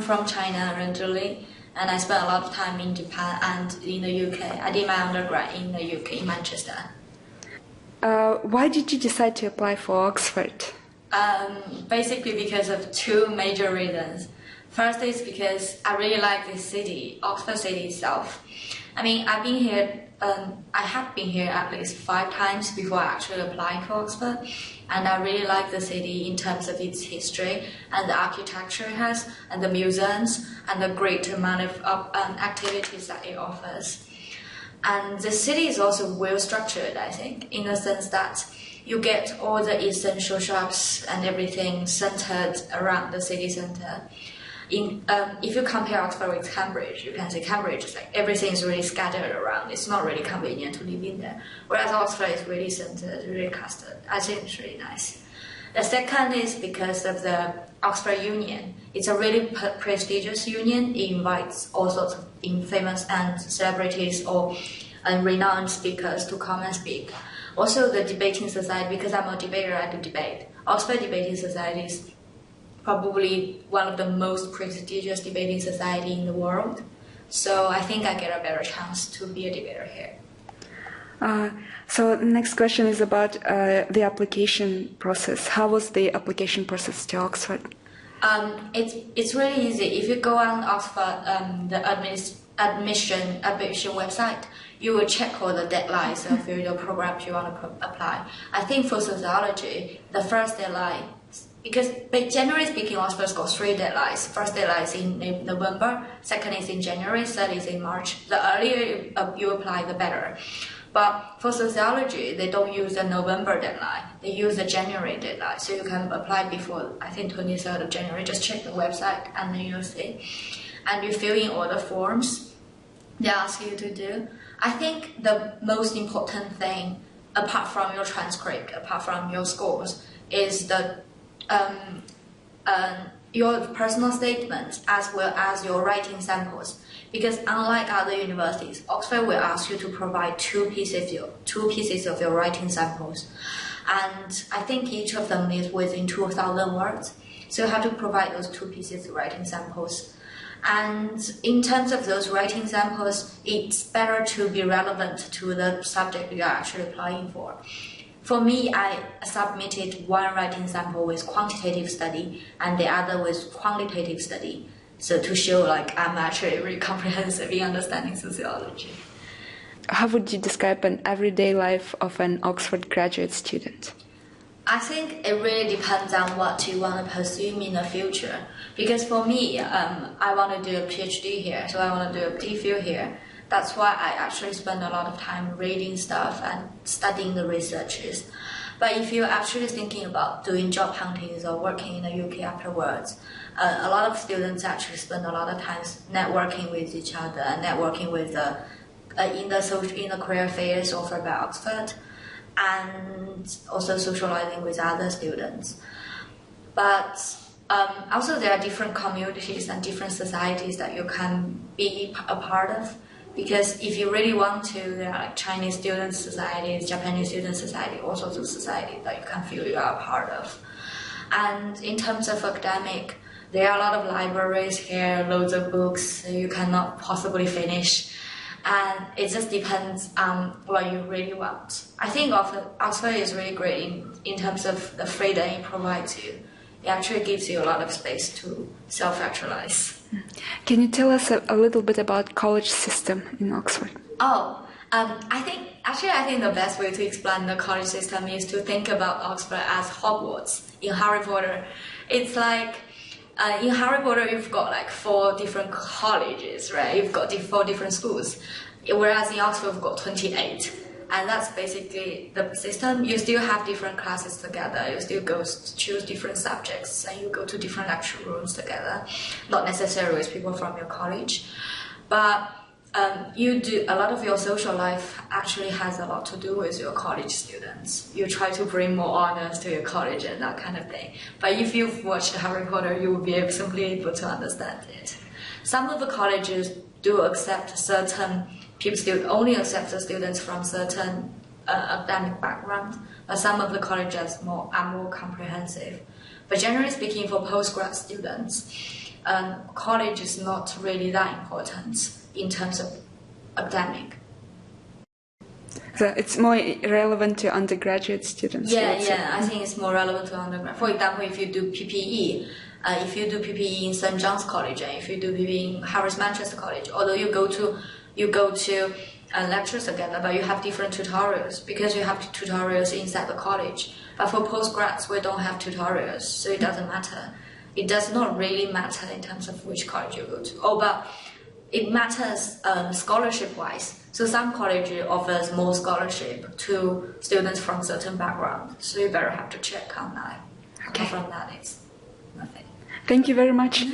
from China originally, and I spent a lot of time in Japan and in the UK. I did my undergrad in the UK, in Manchester. Why did you decide to apply for Oxford? Basically because of two major reasons. First is because I really like this city, Oxford city itself. I mean, I've been here, I have been here at least 5 times before I actually applied for Oxford. And I really like the city in terms of its history and the architecture it has, and the museums, and the great amount of activities that it offers. And the city is also well structured, I think, in the sense that you get all the essential shops and everything centered around the city center. If you compare Oxford with Cambridge, you can say Cambridge is like everything is really scattered around. It's not really convenient to live in there. Whereas Oxford is really centered, really clustered. I think it's really nice. The second is because of the Oxford Union. It's a really prestigious union. It invites all sorts of famous and celebrities or renowned speakers to come and speak. Also, the debating society, because I'm a debater, I do debate. Oxford Debating Society is probably one of the most prestigious debating society in the world. So I think I get a better chance to be a debater here. So the next question is about the application process. How was the application process to Oxford? It's really easy. If you go on Oxford, the admission website, you will check all the deadlines of the programs you want to apply. I think for sociology, the first deadline, because generally speaking, Oxford's got 3 deadlines. First deadline is in November, second is in January, third is in March. The earlier you apply, the better. But for sociology, they don't use the November deadline. They use the January deadline. So you can apply before, I think, 23rd of January. Just check the website and then you'll see. And you fill in all the forms they ask you to do. I think the most important thing, apart from your transcript, apart from your scores, is your personal statements as well as your writing samples. Because unlike other universities, Oxford will ask you to provide two pieces of your writing samples. And I think each of them is within 2,000 words. So you have to provide those 2 pieces of writing samples. And in terms of those writing samples, it's better to be relevant to the subject you are actually applying for. For me, I submitted one writing sample with quantitative study and the other with qualitative study. So to show like I'm actually really comprehensive in understanding sociology. How would you describe an everyday life of an Oxford graduate student? I think it really depends on what you want to pursue in the future. Because for me, I want to do a PhD here, so I want to do a DPhil here. That's why I actually spend a lot of time reading stuff and studying the researches. But if you're actually thinking about doing job huntings or working in the UK afterwards, a lot of students actually spend a lot of time networking with each other and networking with in the career fairs offered by Oxford, and also socializing with other students. But also there are different communities and different societies that you can be a part of. Because if you really want to, there are like Chinese student societies, Japanese student society, all sorts of societies that you can feel you are a part of. And in terms of academic, there are a lot of libraries here, loads of books you cannot possibly finish. And it just depends on what you really want. I think Oxford is really great in terms of the freedom it provides you. It actually gives you a lot of space to self-actualize. Can you tell us a little bit about college system in Oxford? I think the best way to explain the college system is to think about Oxford as Hogwarts in Harry Potter. It's like in Harry Potter you've got like 4 different colleges, right? You've got 4 different schools, whereas in Oxford you've got 28. And that's basically the system. You still have different classes together. You still go choose different subjects and you go to different lecture rooms together. Not necessarily with people from your college. But you do a lot of your social life actually has a lot to do with your college students. You try to bring more honors to your college and that kind of thing. But if you've watched Harry Potter, you will be simply able to understand it. Some of the colleges do accept certain only accept the students from certain academic backgrounds, but some of the colleges are more comprehensive. But generally speaking, for postgrad students, college is not really that important in terms of academic. So it's more relevant to undergraduate students. Yeah, I think it's more relevant to undergrad. For example, if you do PPE, in St. John's College, and if you do PPE in Harvard Manchester College, although you go to lectures together, but you have different tutorials because you have tutorials inside the college. But for postgrads, we don't have tutorials, so it doesn't matter. It does not really matter in terms of which college you go to. Oh, but it matters scholarship-wise. So some college offers more scholarship to students from certain background. So you better have to check on that. Okay. From that, it's nothing. Thank you very much.